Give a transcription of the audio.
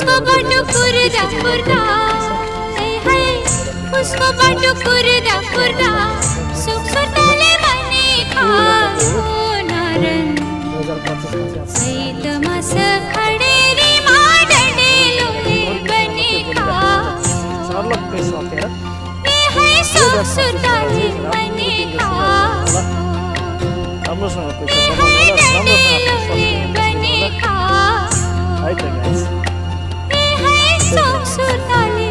उसको बाटो कुर्दा कुर्दा है उसको बाटो कुर्दा कुर्दा सुख सुताले मने खा नारन सैत मास खडेरी माडडे लोले बने खा ये है सुख सुताले मने खा ये है डडे लोले बने खा ये है सुख सुताले